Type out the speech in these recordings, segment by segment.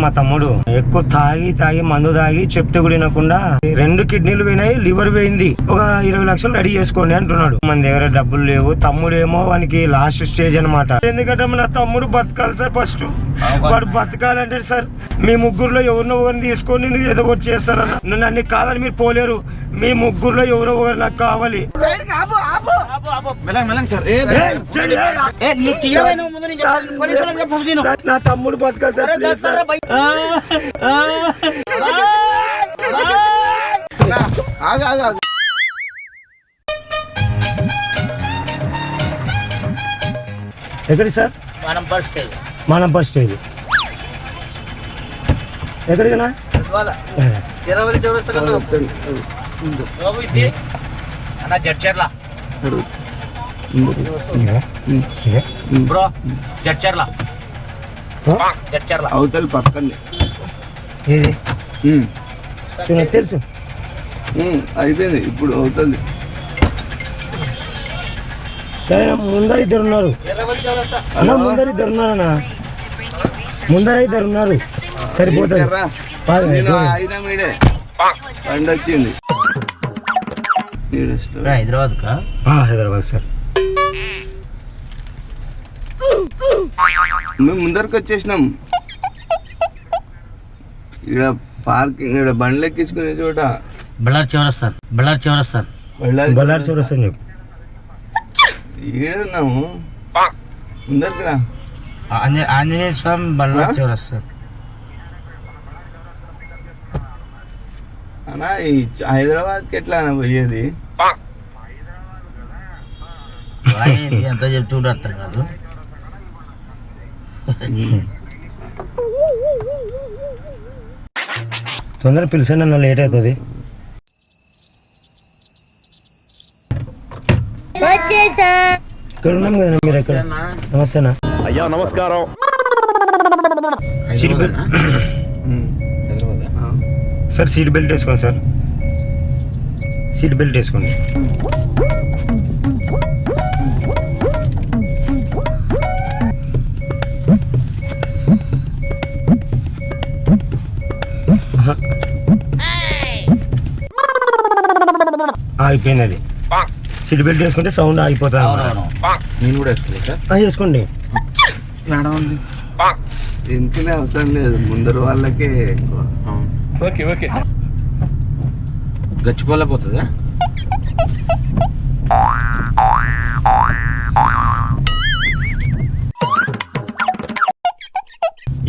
మా తమ్ముడు ఎక్కువ తాగి మందు తాగి చెప్తే కూడా వినకుండా 2 కిడ్నీలు పోయినాయి, లివర్ పోయింది. ఒక 20 లక్షలు రెడీ చేసుకోండి అంటున్నాడు. మన దగ్గర డబ్బులు లేవు. తమ్ముడు ఏమో వానికి లాస్ట్ స్టేజ్ అనమాట. ఎందుకంటే మన తమ్ముడు బతకాలి సార్. ఫస్ట్ వాడు బతకాలంటే సార్ మీ ముగ్గురులో ఎవరినో ఒకరిని తీసుకొని నేను ఏదో ఒకటి చేస్తానన్నా. నన్ను అన్ని కాదని మీరు పోలేరు. మీ ముగ్గురులో ఎవరో ఒకరు నాకు కావాలి. నా తమ్ముడు బతకాలి సార్. ఎక్కడి సార్? మానంపర్ స్టేజ్ ఎక్కడికనా? అవతల పక్కనే తెలుసు. అయిపోయింది ఇప్పుడు అవుతుంది. సరే ముందర ఇద్దరు ఉన్నారు అన్న. ముందర ఇద్దరు ఉన్నారన్నా. ముందర ఇద్దరు ఉన్నారు. సరిపోతుంది. వచ్చింది హైదరాబాద్ సార్. మేము ముందరికి వచ్చేసినాం. ఇక్కడ పార్కింగ్, ఇక్కడ బండ్లు ఎక్కించుకునే చోట బళ్ళారి చౌరస్తాను. బళ్ళారి చౌరస్తాను చెప్పు. ఏడున్నాము ముందరికి రా. ఆంజనేయ స్వామి బళ్ళారి చౌరస్తాను. అన్నా ఈ హైదరాబాద్కి ఎట్లా అన్న పోయేది? ఎంత చెప్తూ అర్థం కాదు. తొందర పిలిచండి అన్న, లేట్ అవుతుంది. ఇక్కడ ఉన్నాం కదా మీరు. ఎక్కడ? నమస్తేనా. అయ్యా నమస్కారం. Seat belt sir. Seat belt వేసుకోండి సార్. సీట్ బెల్ట్ వేసుకోండి. అయిపోయింది అది. సీట్ బెల్ట్ వేసుకుంటే సౌండ్ ఆగిపోతుంది. నేను కూడా వేసుకోండి. ఎందుకనే అవసరం లేదు, ముందర వాళ్ళకే ఎక్కువ. ఓకే గచ్చిపోలేకపోతుందా?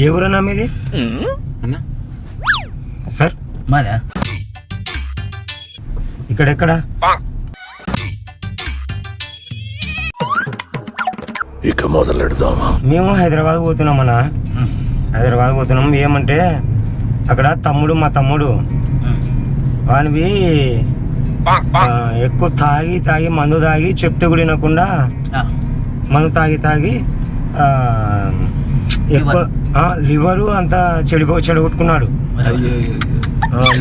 ఏ ఊరన్నా మీది సార్? మాదా ఇక్కడెక్కడ? ఇక మొదలెడదామా? మేము హైదరాబాద్ పోతున్నామన్నా. హైదరాబాద్ పోతున్నాం. ఏమంటే అక్కడ తమ్ముడు, మా తమ్ముడు వానివి ఎక్కువ తాగి మందు తాగి చెప్తే కూడా వినకుండా మందు తాగి ఎక్కువ లివరు అంతా చెడగొట్టుకున్నాడు.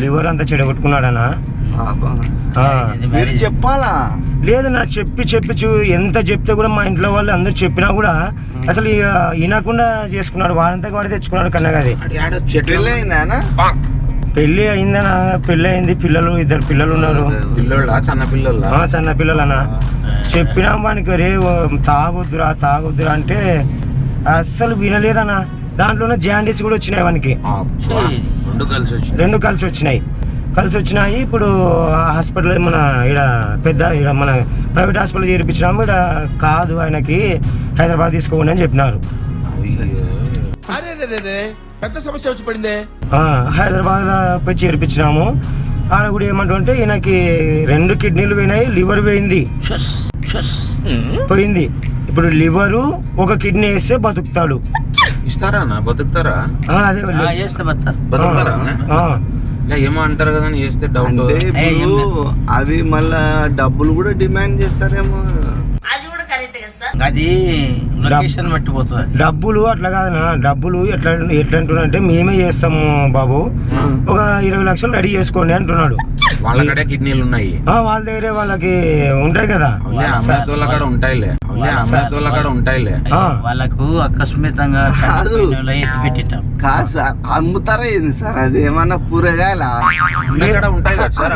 లివర్ అంతా చెడగొట్టుకున్నాడనా? మీరు చెప్పాలా? లేదు నా చెప్పి ఎంత చెప్తే కూడా మా ఇంట్లో వాళ్ళు అందరు చెప్పినా కూడా అసలు వినకుండా చేసుకున్నాడు. వాడంతా వాడు తెచ్చుకున్నాడు కన్నగది. పెళ్లి అయిందనా? పెళ్లి అయింది. పిల్లలు, 2 పిల్లలు ఉన్నారు. సన్న పిల్లలనా? చెప్పినా వానికి రే తాగొద్దురా అంటే అస్సలు వినలేదనా. దాంట్లోనే జాండీస్ కూడా వచ్చినాయి వానికి. 2 కలిసి వచ్చినాయి. ఇప్పుడు హాస్పిటల్ మన ఇక్కడ మన ప్రైవేట్ హాస్పిటల్ చేర్పించినాము. ఇక్కడ కాదు, ఆయనకి హైదరాబాద్ తీసుకోండి అని చెప్పినారు. పెద్ద సమస్య వచ్చి పడింది. హైదరాబాద్ లో పోయి చేర్పించినాము. ఆడ కూడా ఏమంటుంటే ఈయనకి 2 కిడ్నీలు పోయినాయి, లివర్ పోయింది. ఇప్పుడు లివరు 1 కిడ్నీ వేస్తే బతుకుతాడు. ఇస్తారా? బతుకుతారా? అదే బతుకుతారా? ఏమో అంటారు కదా చేస్తే డౌట్. అవి మళ్ళా డబ్బులు కూడా డిమాండ్ చేస్తారేమో. అది లొకేషన్ పట్టిపోతుంది. డబ్బులు అట్లా కాదనా. డబ్బులు ఎట్లా అంటున్నా అంటే మేమే చేస్తాము బాబు, ఒక 20 లక్షలు రెడీ చేసుకోండి అంటున్నాడు. వాళ్ళ కిడ్నీలు ఉన్నాయి, వాళ్ళ దగ్గరే వాళ్ళకి ఉంటాయి కదా, అమ్మేతోళ్ళ కాడ ఉంటాయిలే, అమ్మేతోళ్ళ కాడ ఉంటాయిలే. వాళ్ళకు అకస్మితంగా ఎత్తి పెట్టింటాం. కాదు సార్, అమ్ముతారా ఏంది సార్? అది ఏమన్నా కూరగాయల ఉంటాయి కదా సార్,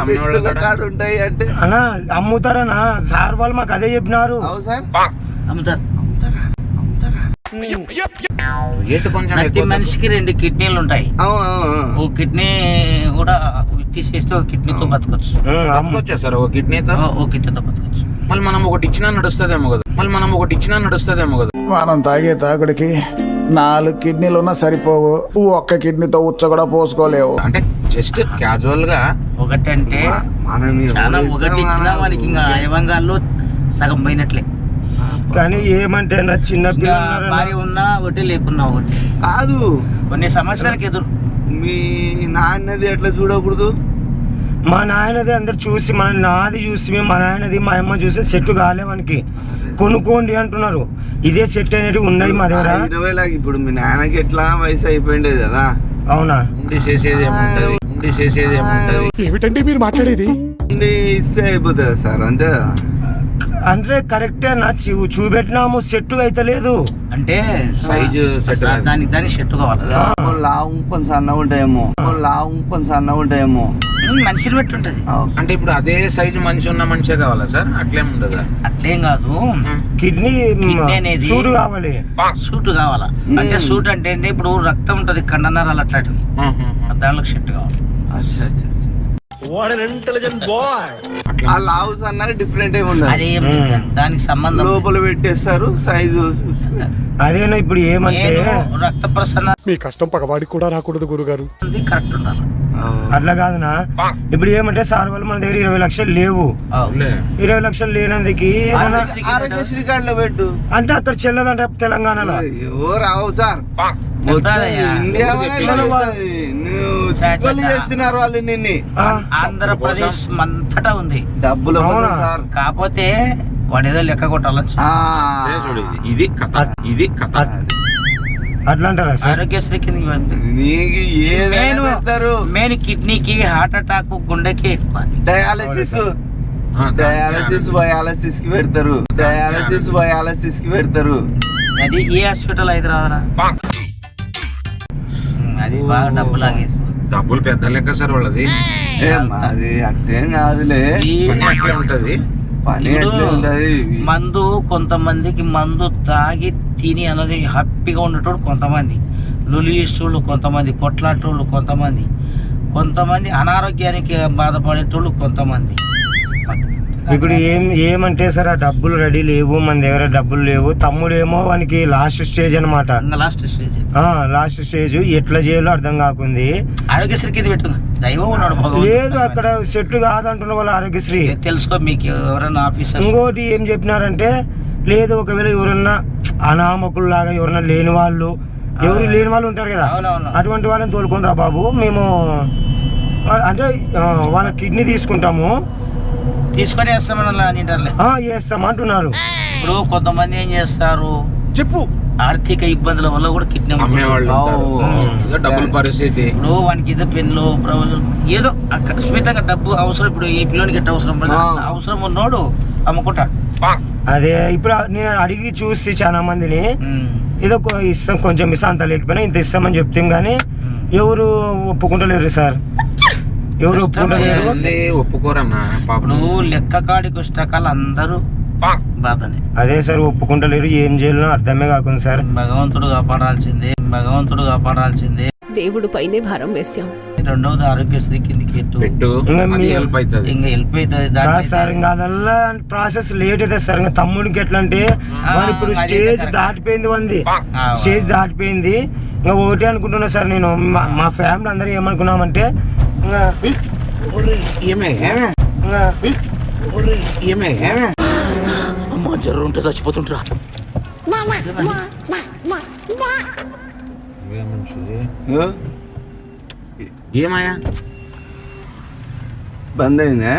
కాడ ఉంటాయి అంటే అన్నా అమ్ముతారనా సార్ వాళ్ళు మాకు అదే చెప్పినారు. అవు సార్, అమ్ముతారు. రేటు కొంచెం ప్రతి మనిషికి 2 కిడ్నీలు ఉంటాయి. ఓ కిడ్నీ కూడా తీసేస్తే ఒక కిడ్నీతో బతకొచ్చు. అమ్ముకొచ్చా సార్ ఒక కిడ్నీతో బతకొచ్చు. మళ్ళీ మనం ఒకటి ఇచ్చినా నడుస్తుందేమో కదా. మనం తాగే తాగుడికి 4 కిడ్నీలు ఉన్నా సరిపోవు, ఒక్క కిడ్నీతో ఉచ్చ కూడా పోసుకోలేవు. అంటే జస్ట్ క్యాజువల్ గా ఒకటంటే చాలా ఒకటి ఇచ్చినా వానికి ఇంకా అయవంగాల్లో సగం పోయినట్లే. కానీ ఏమంటే నా చిన్న భార్య ఉన్నా ఒకటి లేకున్నా ఒకటి కాదు. కొన్ని సమస్యలకు ఎదురు మీ నాన్నది ఎట్లా చూడకూడదు? మా నాయనది అందరు చూసి నాది చూసి మా నాయనది మా అమ్మ చూసి సెట్ కాలేవానికి కొనుక్కోండి అంటున్నారు. ఇదే సెట్ అనేవి ఉన్నాయి మా దగ్గర. 20 ఇప్పుడు మీ నాన్నకి ఎట్లా వయసు అయిపోయింది కదా. అవునా? ఉండి చేసేది ఏముంటది. ఏమిటండి మీరు మాట్లాడేది? ఇస్తే అయిపోతుంది సార్, అంతే. అంటే కరెక్టే నా చూపెట్టినాము, సెట్ అయితే లేదు. అంటే సైజు దానికి సెట్ కావాలి. లావు కొంచెం సన్నగా ఉంటాయేమో. మనిషిని బట్టి ఉంటది. అంటే ఇప్పుడు అదే సైజు మనిషి ఉన్న మనిషే కావాలా సార్? అట్లేం ఉండదా? అట్లేం కాదు. కిడ్నీ అనేది సూట్ కావాలి. సూట్ కావాలా అంటే సూట్ అంటే ఇప్పుడు రక్తం ఉంటది, కండనరాలు అట్లాంటివి, దానికి సెట్ కావాలి. ఆ లావుస్ అన్నది డిఫరెంట్ ఏమి ఉండదు. అది దానికి సంబంధం లోపల పెట్టేస్తారు సైజు. అదేనా ఇప్పుడు ఏమంటే రక్త ప్రసరణ మీ కష్టం పగవాడికి కూడా రాకూడదు గురుగారు. కరెక్ట్ ఉండాలి. అట్లా కాదునా. ఇప్పుడు ఏమంటే సార్ వాళ్ళు మన దగ్గర 20 లక్షలు లేవు. 20 లక్షలు లేనందుకు ఆరోగ్యశ్రీ కార్డులో పెట్టు అంటే అక్కడ చెల్లదంట తెలంగాణలో. రావు సార్, ఇండియా చేస్తున్నారు వాళ్ళు నిన్ను. ఆంధ్రప్రదేశ్ అంతటా ఉంది డబ్బులు సార్. కాకపోతే వాడు ఏదో లెక్క కొట్టాలని ఇది కథ. అట్లా అంటారా సార్? ఆరోగ్యశ్రీ కింద నీకు మెయిన్ కిడ్నీకి, హార్ట్ అటాక్, గుండెకి ఎక్కువ. డయాలసిస్ కి పెడతారు. అది ఏ హాస్పిటల్ హైదరాబాద్? అది బాగా డబ్బు లాగేసి. డబ్బులు పెద్ద లెక్క సార్ వాళ్ళది. అది అట్టేం కాదులే, అట్లే ఉంటది పని. మందు కొంతమందికి మందు తాగి తిని అన్నది హ్యాపీగా ఉండేటోడు కొంతమంది, లొలియేటోళ్ళు కొంతమంది, కొట్లాటోళ్ళు కొంతమంది అనారోగ్యానికి బాధపడేటోళ్ళు కొంతమంది. ఇప్పుడు ఏమంటే సార్, ఆ డబ్బులు రెడీ లేవు, మన దగ్గర డబ్బులు లేవు. తమ్ముడేమో వానికి లాస్ట్ స్టేజ్ అనమాట. లాస్ట్ స్టేజ్ ఎట్లా చేయాలో అర్థం కాకుంది. ఆరోగ్యశ్రీ కింద పెట్టు, దైవం ఉన్నాడు. లేదు అక్కడ సెట్ కాదంటున్న వాళ్ళు ఆరోగ్యశ్రీ. తెలుసుకో మీకు ఎవరైనా ఆఫీసర్. ఇంకోటి ఏం చెప్పినారంటే, లేదు ఒకవేళ ఎవరన్నా అనామకుల్లాగా ఎవరన్నా లేని వాళ్ళు ఉంటారు కదా, అటువంటి వాళ్ళని తోలుకొని రా బాబు, మేము అంటే వాళ్ళ కిడ్నీ తీసుకుంటాము, తీసుకొని వేస్తామంటున్నారు. ఇప్పుడు కొంతమంది ఏం చేస్తారు చెప్పు, ఆర్థిక ఇబ్బందుల వల్ల కూడా కిడ్నీ అమ్మేవాళ్ళు, డబ్బుల పరిస్థితి. ఇప్పుడు వానికి ఏదో పెన్లో ఏదో అకస్మితంగా డబ్బు అవసరం. ఇప్పుడు ఈ పిల్లోనికి ఎట్ట అవసరం ఉన్నోడు అమ్ముకుంటాడు. అదే ఇప్పుడు నేను అడిగి చూసి చాలా మందిని, ఏదో ఇస్తాం, కొంచెం ఇస్తాం, అంత లేకపోయినా ఇంత ఇస్తామని చెప్తాం, కానీ ఎవరు ఒప్పుకుంటలేరు సార్. ఎవరు ఒప్పుకోరన్నా. ఇప్పుడు లెక్క కాడికి వచ్చాకాలు అందరూ బాధనే. అదే సార్, ఒప్పుకుంటలేరు. ఏం చేయాలో అర్థమే కాకుండా సార్. భగవంతుడు కాపాడాల్సిందే. దేవుడు పైనే భారం వేసాం. రెండవది ఆరోగ్యశ్రీ కిందకి పెట్టు, హెల్ప్ అవుతుంది సార్. ఇంకా అదల్లా ప్రాసెస్ లేట్ అవుతుంది సార్. ఇంకా తమ్ముడికి ఎట్లా అంటే, వాడు ఇప్పుడు స్టేజ్ దాటిపోయింది, ఇంకా ఒకటే అనుకుంటున్నా సార్. నేను మా ఫ్యామిలీ అందరూ ఏమనుకున్నామంటే, అమ్మా జ్వరం ఉంటే చచ్చిపోతుంటరా. ఏమయ్యా బంద్ అయిందా?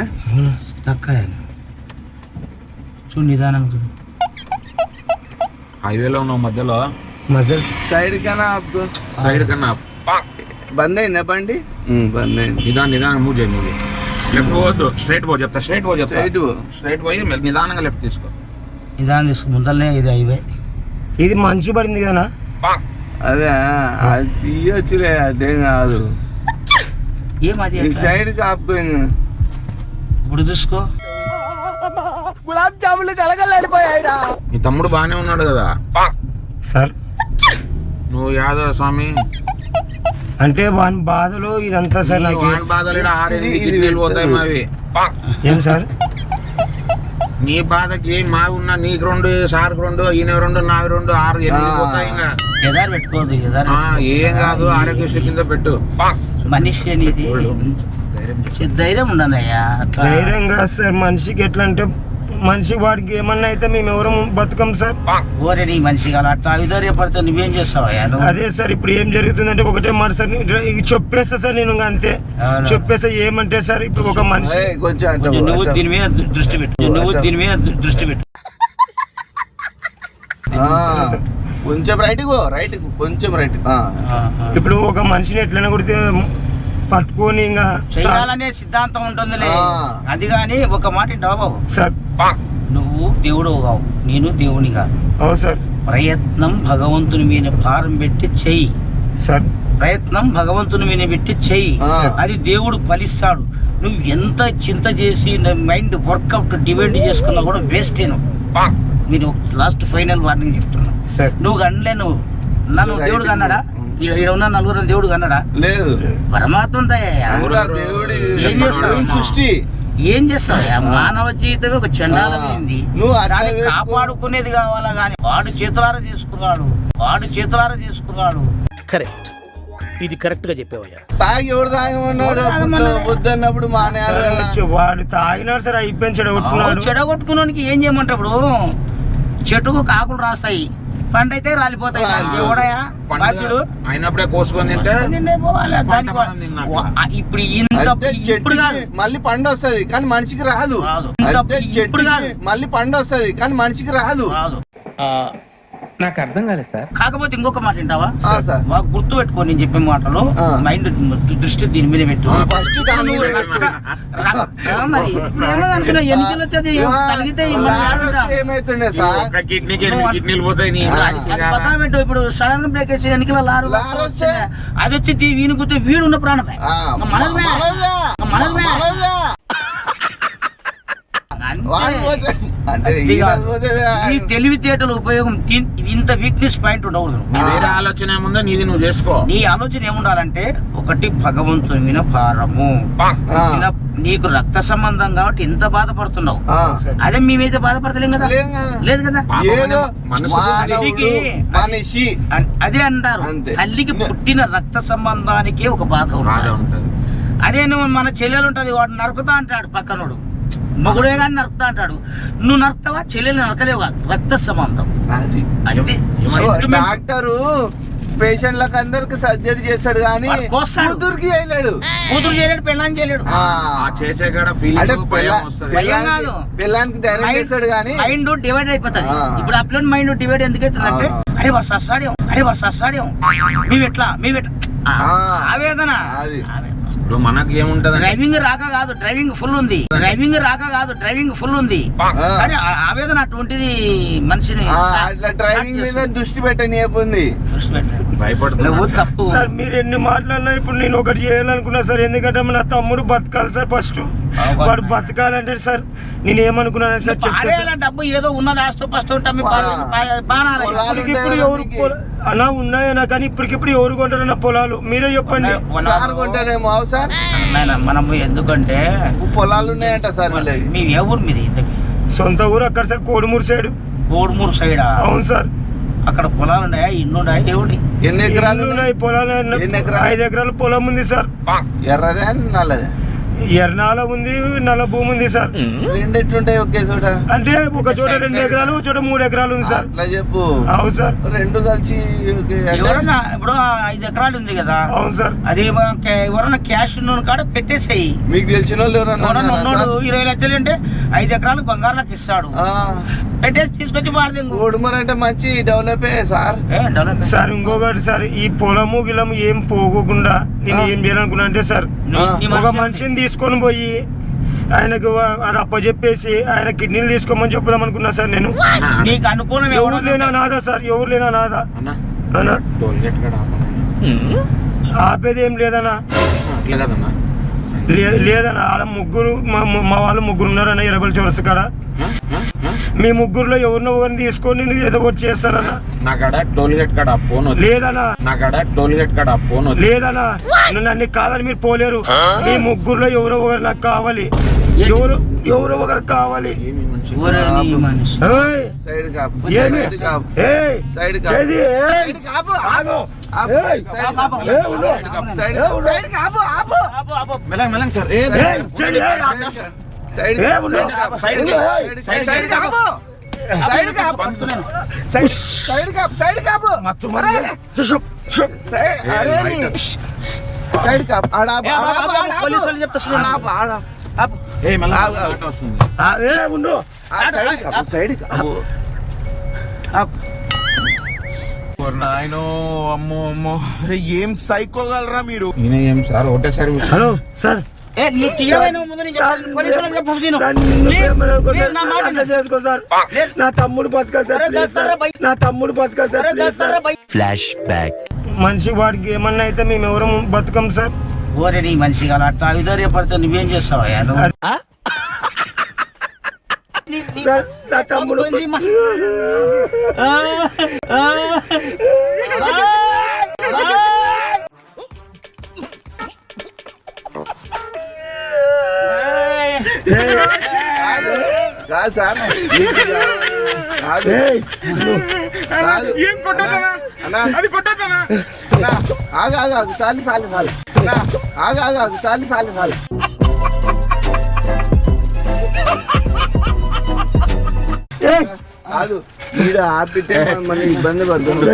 చూడు నిదానంగా చూడు. హైవేలో ఉన్నావు, మధ్యలో సైడ్ కన్నా సైడ్ కన్నా బంద్ అయిందా బండి? బంద్ అయింది. నిదానం మూవ్ చేయి. లెఫ్ట్ పోవద్దు, స్ట్రైట్ పో చెప్తా, స్ట్రైట్ పో చెప్తా, Straight పో. స్ట్రైట్ పోయి నిదానంగా లెఫ్ట్ తీసుకో. నిదానం తీసుకు ముందరనే ఇది హైవే. ఇది మంచు పడింది కదా అదే అది తీయొచ్చులే, అదేం కాదు. ఏం అది ఈ ఎట్లా? సైడ్ కాపుకోయింది. ఇప్పుడు చూసుకో. నీ తమ్ముడు బానే ఉన్నాడు కదా సార్. నువ్వు యాదవ స్వామి. అంటే వాని బాధలు ఇదంతా సార్ నాకు. వాని బాధలు 6-8 కిడ్నీలు పోతాయి మావి. ఏం సార్? నీ బాధకి మావి ఉన్నా, నీకు 2, సార్కి 2, ఈయన 2, నాకు 2, 6, 8 పోతాయి. ఇంకా ఎదారు పెట్టుకోవద్దు, ఎదారు ఏం కాదు, ఆరోగ్యశ్రీ కింద పెట్టు. మనిషి అనేది ధైర్యం ఉండదయ్యా. అట్లా ధైర్యంగా సార్ మనిషికి ఎట్లా అంటే మనిషి వాడికి ఏమన్నా అయితే మేము ఎవరు బతుకం సార్. ఓరే నీ మనిషి కాదు, అట్లా అవిధైర్యపడితే నువ్వేం చేస్తావయ్యా నువ్వు? అదే సార్ ఇప్పుడు ఏం జరుగుతుందంటే ఒకటే మాట సార్, చెప్పేస్తా సార్ నేను ఇంకా అంతే. అవునా? చెప్పేస్తా ఏమంటే సార్ ఇప్పుడు ఒక మనిషి ఏయ్, కొంచెం అంటే కొంచెం నువ్వు దీని మీద దృష్టి పెట్టు, నువ్వు దీని మీద దృష్టి పెట్టు. కొంచెం రైట్ గో, రైట్ కొంచెం రైట్. ఇప్పుడు ఒక మనిషిని ఎట్లైనా కొడితే పట్టుకొని ఇంకా చేయాలనే సిద్ధాంతం ఉంటుందిలే. ఆ. అది కానీ ఒక మాట వింటావా బాబు? సార్. నువ్వు దేవుడు కావు, నేను దేవుని కాదు. అవును సార్. ప్రయత్నం భగవంతుని మీద భారం పెట్టి చెయ్యి. సార్ ప్రయత్నం భగవంతుని మీద పెట్టి చెయ్యి, ఆ. అది దేవుడు ఫలిస్తాడు. నువ్వు ఎంత చింత చేసి మైండ్ వర్కౌట్ డివైడ్ చేసుకున్నా కూడా వేస్టే. మీరు లాస్ట్ ఫైనల్ వార్నింగ్ చెప్తున్నా. సార్. నువ్వు కనలే, నువ్వు నన్ను దేవుడు కన్నాడా? ఇక్కడ ఉన్న 4 దేవుడు కన్నాడా? లేదు, పరమాత్మ దయ్యా. అంతా దేవుడి ఏం చేస్తావు? సృష్టి. ఏం చేస్తావా? మానవ జీవితమే ఒక చండాలమైంది. నువ్వు అట్లా దాన్ని వేసుకో. కాపాడుకునేది కావాలా కానీ వాడు చేతులారా తీసుకున్నాడు. కరెక్ట్, ఇది కరెక్ట్ గా చెప్పావయ్యా. తాగి ఎవడు తాగమన్నాడు? వద్దన్నప్పుడు మానేయాలి. వాడు తాగినాడు సార్, అయిపోయింది చెడగొట్టుకున్నాడు. చెడగొట్టుకున్నానికి ఏం చేయమంటావు? ఇప్పుడు చెట్టుకు కాకులు రాస్తాయి, పండైతే రాలిపోతాయి. ఎవడయా బాధ్యుడు? అయినప్పుడే కోసుకొని తింటే తిండే పోవాలి. దానికి పంట తిన్నట్లా. ఇప్పుడు ఇంత అదే ఇప్పుడు కాదు, చెట్టుకి మళ్ళీ పండు వస్తది కానీ మనిషికి రాదు. రాదు. అదే ఇప్పుడు కాదు, చెట్టుకి మళ్ళీ పండు వస్తది కానీ మనిషికి రాదు. రాదు. నాకు అర్థం కాలేదు సార్. కాకపోతే ఇంకొక మాట వింటావా? సార్. బాగా గుర్తు పెట్టుకో నేను చెప్పే మాటలు. మైండ్ దృష్టి దీని మీద పెట్టు. ఫస్ట్ దాని మీద మరి ఇప్పుడు ఏమో అనుకున్నా, ఎన్నికలు వచ్చేది తగిలితే ఏమైతుండే సార్? ఒక కిడ్నీకి 8 కిడ్నీలు పోతాయి. నీ పక్కన పెట్టు. ఇప్పుడు సడన్ బ్రేక్ వేసి ఎన్నికల లారు లారీ వస్తే? అది వచ్చి వీని గుర్తే వీడు ఉన్న ప్రాణమే మనదే. వాడు పోతే అంటే ఈయన పోతే ఈ తెలివితేటల ఉపయోగం ఇంత వీక్నెస్ పాయింట్ ఉండకూడదు. నీ వేరే ఆలోచన ఏముందో నీది నువ్వు చేసుకో. నీ ఆలోచన ఏముండాలంటే, ఒకటి భగవంతుని మీద భారము. నీకు రక్త సంబంధం కాబట్టి ఎంత బాధపడుతున్నావు. అదే మేమైతే బాధపడతలేం కదా. లేం కదా. లేదు కదా. ఏదో మనసు మానవుడు, మనిషి అదే అంటారు, అంతే. తల్లికి పుట్టిన రక్త సంబంధానికే ఒక బాధ బాధ ఉంటుంది. ఉంటుంది. అదే నువ్వు మన చెల్లెలు ఉంటది, వాడు నరుకుతా అంటాడు పక్కనోడు, మొగుడే కానీ నరుకుతా అంటాడు. నువ్వు నరుకుతావా? చెల్లెలు నరకలేవు కాదు, రక్త సంబంధం. అది. అది సో డాక్టరు పేషెంట్లకు అందరికి సర్జరీ చేస్తాడు కానీ వాడు కోస్తాడు. కూతురికి చేయలేడు. కూతురు చేయలేడు, పెళ్ళాన్ని చేయలేడు. ఆ చేసే కాడ అంటే ఫీలింగ్ భయం వస్తుంది. భయం కాదు. పిల్లానికి ధైర్యం చేస్తాడు కానీ మైండ్ డివైడ్ అయిపోతుంది. ఆ. ఇప్పుడు అప్లో మైండ్ డివైడ్ ఎందుకు అవుతుంది అంటే, అరే వాడు సస్తాడేం, మేమెట్లా ఆ. ఆవేదన. అది. ఇప్పుడు మనకి ఏముంటది డ్రైవింగ్ రాక కాదు, డ్రైవింగ్ ఫుల్ ఉంది. కానీ ఆవేదన అటువంటిది మనిషిని అట్లా డ్రైవింగ్ మీద దృష్టి పెట్టని చెప్పింది. దృష్టి పెట్టాలి. భయపడుతున్నావు. నువ్వు తప్పు. సార్ మీరు ఎన్ని మాట్లాడినా ఇప్పుడు నేను ఒకటి చేయాలనుకున్నా సార్, ఎందుకంటే నా తమ్ముడు బతకాలి సార్. ఫస్ట్ వాడు బతకాలంటే సార్ నేను ఏమనుకున్నాను సార్ పాడేయాల డబ్బు ఏదో ఉన్నది, ఆస్తు పస్తు ఉంటాం బాణాలి. ఇప్పుడు ఎవరు అలా ఉన్నాయన్నా కానీ ఇప్పటికిప్పుడు ఎవరు కొంటారన్న పొలాలు మీరే చెప్పండి. సార్ కొంటారేమో సార్, మనం ఎందుకంటే పొలాలు ఉన్నాయంట సార్ వీళ్ళకి. మీ ఏ ఊరు మీది? ఇంతకి సొంత ఊరు అక్కడ సార్, కోడుమూరు సైడ్. కోడుమూరు సైడా? అవును సార్. అక్కడ పొలాలు ఉన్నాయా? ఇల్లు ఉన్నాయా? ఏమిటి? ఎన్ని ఎకరాలు ఉన్నాయి పొలాలు? ఎన్ని ఎకరాలు? 5 ఎకరాల పొలం ఉంది సార్. ఎర్రదే నల్లదే? ఎర్నాల ఉంది, నల్ల భూమి ఉంది సార్. రెండు ఎట్లుంటాయి ఒకే చోట? అంటే ఒక చోట 2 ఎకరాలు, ఒక చోట 3 ఎకరాలు ఉంది సార్. అట్లా చెప్పు. అవును సార్. రెండు కలిసి ఒకే అంటే ఎవరన్నా ఇప్పుడు 5 ఎకరాలు ఉంది కదా, అవును సార్. అది ఎవరన్నా క్యాష్ ఉన్న కాడ పెట్టేసాయి. మీకు తెలిసిన వాళ్ళు ఎవరన్నా ఎవరన్నా ఉన్నారా ఉన్నాడు సార్? 20 లక్షలు అంటే 5 ఎకరాలు బంగారులకు ఇస్తాడు. పెట్టేసి తీసుకొచ్చి పారదెంగు. కోడుమూరు అంటే మంచి డెవలప్ సార్. సార్ ఇంకొకటి సార్, ఈ పొలము గిలము ఏం పోకుండా నేను ఏం చేయాలనుకున్నా అంటే సార్, ఒక మనిషిని తీసుకొని పోయి ఆయనకు అప్పచెప్పేసి ఆయన కిడ్నీలు తీసుకోమని చెప్పుదాం అనుకున్నా సార్ నేను. నీకు అనుకూలం ఎవరు లేనా నాదా సార్, ఎవరు లేనా నాదా అన్నా. టోల్గేట్ కాడ ఆపేది ఏం లేదన్నా. అట్లా కదన్నా. లేదన్నా ఆడ ముగ్గురు మా వాళ్ళు ముగ్గురు ఉన్నారన్న ఎర్రబెల్లి చౌరస్తా కాడ. మీ ముగ్గురులో ఎవరినో ఒకరిని తీసుకొని నేను ఏదో ఒకటి చేస్తానన్నా. నా కాడ టోల్గేట్ కాడ ఫోన్ లేదన్నా. నా కాడ టోల్గేట్ కాడ ఫోన్ లేదన్నా. నన్ను కాదని మీరు పోలేరు. మీ ముగ్గురులో ఎవరో ఒకరు నాకు కావాలి. ఎవరో ఒకరు కావాలి. ఏయ్! సైడ్ కాపు ఏమి? సైడ్ కాపు ఏయ్! సైడ్ కాపు చేది, ఏయ్! కాపు ఆగు. ఆపు. ఏయ్! సైడ్ కాపు ఏయ్, ఉండు. సైడ్ సైడ్ కాపు ఆపు మెలంగ్ సార్. ఏయ్, చేది, ఏయ్! సైడ్ ఏయ్, ఉండు. సైడ్ ఉండు, ఏయ్! సైడ్ కాపు సైడ్ కాపు సైడ్ కాపు సైడ్ కాపు మత్తు మరి. సైడ్ అరే నీ సైడ్ కాపు ఆడ పోలీసు వాళ్ళు చెప్తా ఆడ వస్తుంది. ఏయ్, ఉండు. సైడ్ కాపు సైడ్ కాపు నాయనో అమ్మో అమ్మో అరే ఏం సైకోగలరా మీరు. ఈయన ఏం సార్ ఒకటేసారి హలో సార్. నువ్వు తీయమైన ముందు నేను చెప్తాను. పోలీసు వాళ్ళకి చెప్పు నేను. సార్, నిన్ను ప్రేమలో లేదు, నా మాట అట్లా చేసుకో సార్. నా తమ్ముడు బతకాలి సార్, అరే, ప్లీజ్ సార్. దసరా బై. నా తమ్ముడు బతకాలి sir, please sir. Flash back. మనిషి వాడికి ఏమన్నా అయితే మేము ఎవరు బతుకం సార్. ఓరే నీ మనిషి కాదు అట్లా విధర్యపడితే నువ్వేం చేస్తావయ్యా నువ్వు? సార్ నా తమ్ముడు కాదు సార్ కాదు ఏయ్, కాదు ఏం కొట్టదనా అన్నా అది కొట్టదనా. అన్నా ఆగు ఆగు ఆగు చాలు చాలు చాలు అన్నా ఆగు ఆగు ఆగు చాలు చాలు చాలు ఏయ్, కాదు ఈడ ఆపితే మన ఇబ్బంది పడుతుంది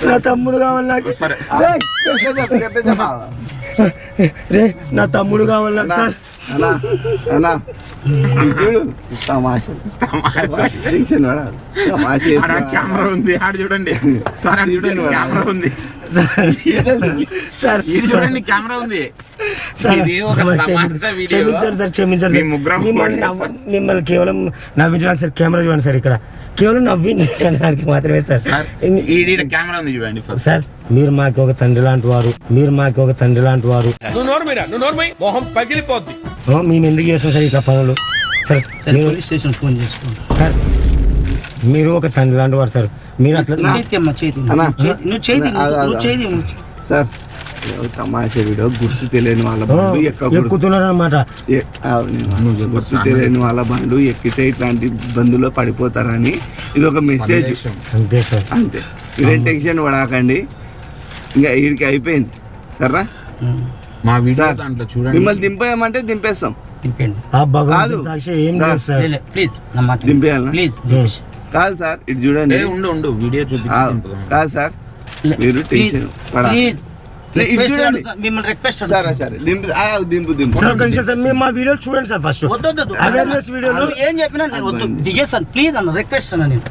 నా తమ్ముడు కావాలి నాకు. ఏయ్, చెప్పేద్దామా రే నా తమ్ముడు కావాలి నాకు సార్. అన్నా అన్నా చూడు తమాషా టెన్షన్ పడాలి తమాషా కెమెరా ఉంది ఆడ చూడండి సార్. ఆడ చూడండి కెమెరా ఉంది సార్ సార్ ఇది చూడండి కెమెరా ఉంది. సార్, ఇది ఒక తమాషా వీడియో. క్షమించండి సార్, క్షమించండి మీ సార్. ముగ్గురం మిమ్మల్ని కేవలం నవ్వించడానికి సార్. కెమెరా చూడండి సార్, ఇక్కడ కేవలం నవ్వించడానికి మాత్రమే సార్. సార్ ఈ కెమెరా ఉంది చూడండి ఫస్ట్. సార్ మీరు మాకు ఒక తండ్రి లాంటి వారు, మీరు మాకు ఒక తండ్రి లాంటి వారు. నువ్వు నోర్మై మొహం పగిలిపోద్ది. మేము ఎందుకు చేస్తాం సార్ ఇట్లా పనులు సార్? మీరు పోలీస్ స్టేషన్ ఫోన్ చేసుకుంటా. సార్ మీరు ఒక తండ్రి లాంటి వారు సార్. మీరు అట్లా చేతి అమ్మ చేతి అన్నా. నువ్వు చేతి నువ్వు చేతి సార్ తమాషా వీడియో గుర్తు తెలియని వాళ్ళ బండ్లు ఎక్కకూడదు ఎక్కుతున్నారు అనమాట. గుర్తు తెలియని వాళ్ళ బండ్లు ఎక్కితే ఇట్లాంటి ఇబ్బందుల్లో పడిపోతారని ఇది ఒక మెసేజ్ అంతే సార్. అంతే. మీరేం టెన్షన్ పడకండి, ఇంకా వీడికి అయిపోయింది సర్రా. మా వీడియో సార్ దాంట్లో చూడండి. మిమ్మల్ని దింపేయమంటే దింపేస్తాం. తింపండి ఆ భగవంతుడి కాదు. సాక్షి ఏం లేదు సార్. ప్లీజ్ నా మాట దింపేయాలా? ప్లీజ్ కాదు సార్ ఇటు చూడండి. ఉండు వీడియో ఆ, చూపించుకుంటాం. కాదు సార్ మీరు టెన్షన్ పడాలి. ఇటు చూడండి. మిమ్మల్ని రిక్వెస్ట్ సరే సరే దింపు దింపు దింపు సార్ ఒక నిమిషం సార్, మీరు మా వీడియోలు చూడండి సార్ ఫస్ట్. అవేర్నెస్ వీడియోలు ఏం చెప్పినా నేను వద్దు దిగేస్తాను ప్లీజ్ అన్న రిక్వెస్ట్ అన్న నేను.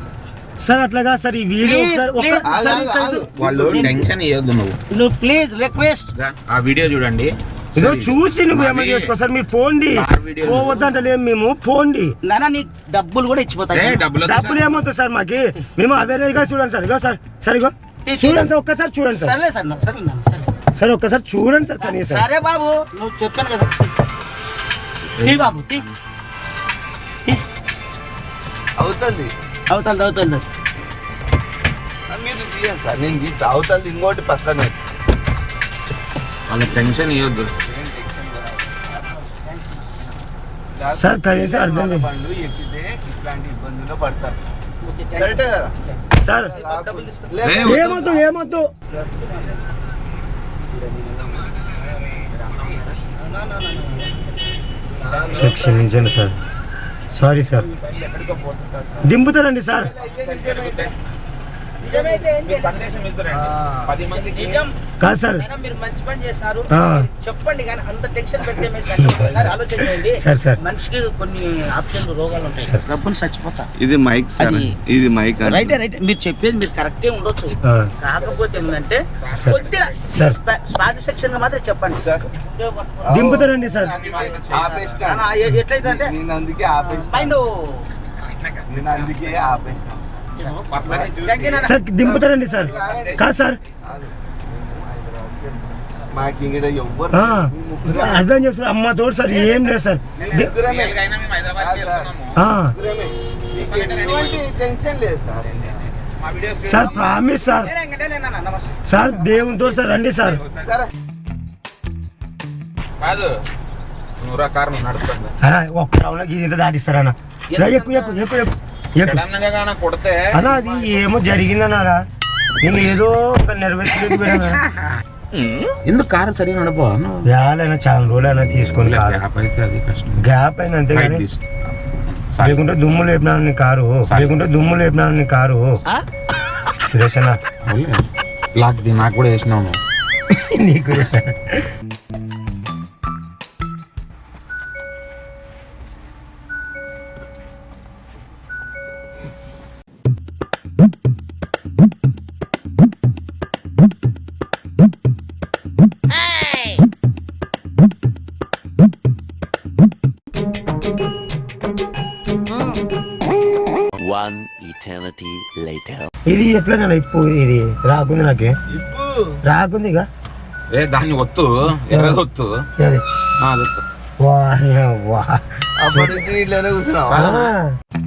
సార్ అట్లాగా సార్ ఈ వీడియో ఒకసారి ఒక్కసారి ఆగు. వాళ్ళు టెన్షన్ ఇవ్వద్దు నువ్వు ప్లీజ్ రిక్వెస్ట్. ఆ వీడియో చూడండి. ఇదో చూసి నువ్వు ఏమైనా చేసుకో సార్. మీరు పోండి, పోవద్దంటలేము మేము, పోండి. నాన్న నీకు డబ్బులు కూడా ఇచ్చిపోతాయి. డబ్బులు ఏమవుతుంది సార్ మాకి? మేము అవేర్నెస్ గా చూడండి సార్. ఇగో సార్, సరే ఇగో చూడండి సార్, ఒక్కసారి చూడండి సార్. సరే సార్ సరే సరే సరే ఒక్కసారి చూడండి సార్ కనీసం. సరే బాబు నువ్వు చెప్పాను కదా. తీ బాబు తీ అవుతుంది అవుతుంది. మీరు తీయండి సార్, నేను తీసి అవుతుంది. ఇంకోటి పక్కన వాళ్ళకి టెన్షన్ ఇవ్వద్దు. సార్ కనీసం అర్థం చేయండి. బండ్లు ఎక్కితే ఇట్లాంటి ఇబ్బందుల్లో పడతారు. కరెక్టే కదా సార్? లేదు. ఏమొద్దు సార్, క్షమించండి సార్. Sorry sir. దింపుతారండి సార్. నిజమైతే ఏం మీరు సందేశం ఇస్తారండి 10 మందికి. నిజం. కాదు సార్. అయినా మీరు మంచి పని చేస్తున్నారు. ఆ. చెప్పండి కానీ అంత టెన్షన్ పెట్టే మీరు దాన్ని ఒకసారి ఆలోచన చేయండి. సార్. మనిషికి కొన్ని ఆప్షన్లు రోగాలు ఉంటాయి. రబ్బుని చచ్చిపోతా. ఇది మైక్ సార్, అది- ఇది మైక్ అండి. రైట్ మీరు చెప్పేది మీరు కరెక్టే ఉండొచ్చు. ఆ. కాకపోతే ఏంటంటే సార్. కొద్దిగా సార్. సాటిస్ఫాక్షన్ గా మాత్రం చెప్పండి. దింపుతారండి సార్. ఆపేసినా. ఎట్లయితే అంటే నేను అందుకే ఆపేసిన. మైండ్ నేను అందుకే ఆపేసిన. సార్ దింపుతారండి సార్. కాదు సార్. మాకు ఇంకడ ఎవ్వరు ఆ, అర్థం చేసుకున్నారు అమ్మ తోడు సార్, ఏం లేదు సార్. రియల్గా అయినా మేము హైదరాబాద్కి వెళ్తున్నాము. ఆ, ఎటువంటి టెన్షన్ లేదు సార్. మా వీడియోస్ సార్ ప్రామిస్ సార్. నమస్తే. సార్ దేవునితో సార్ రండి సార్. కాదు నువ్వురా కారు నేను నడుపుతాను. అన్నా ఒక్క రౌండ్ ఇది దాటిస్తారన్నా. ఎక్కువ సడన్గా గాన కొడితే అన్నా అది ఏమో జరిగిందన్నారా, నేను ఏదో ఒక నెరవేర్చలేదు పోయినా. ఎందుకు కారు సరిగా నడప వేలైనా చాలా రోజులైనా తీసుకొని కాదు అయితే అది కష్టం. గ్యాప్ అయింది అంతేగాని లేకుంటే దుమ్ము లేపినాను నీ కారు సురేష్ అన్న లాక్ నాకు కూడా వేసినావు నువ్వు. నీకు ఇది ఎట్లా ఇప్పుడు ఇది రాకుంది నాకే రాకుంది ఇక ఏ దాన్ని ఒత్తు ఎర్రది ఒత్తు అది అది ఒత్తు. వా వా అప్పటి నుంచి ఇట్లానే కూర్చున్నావా? ఆ.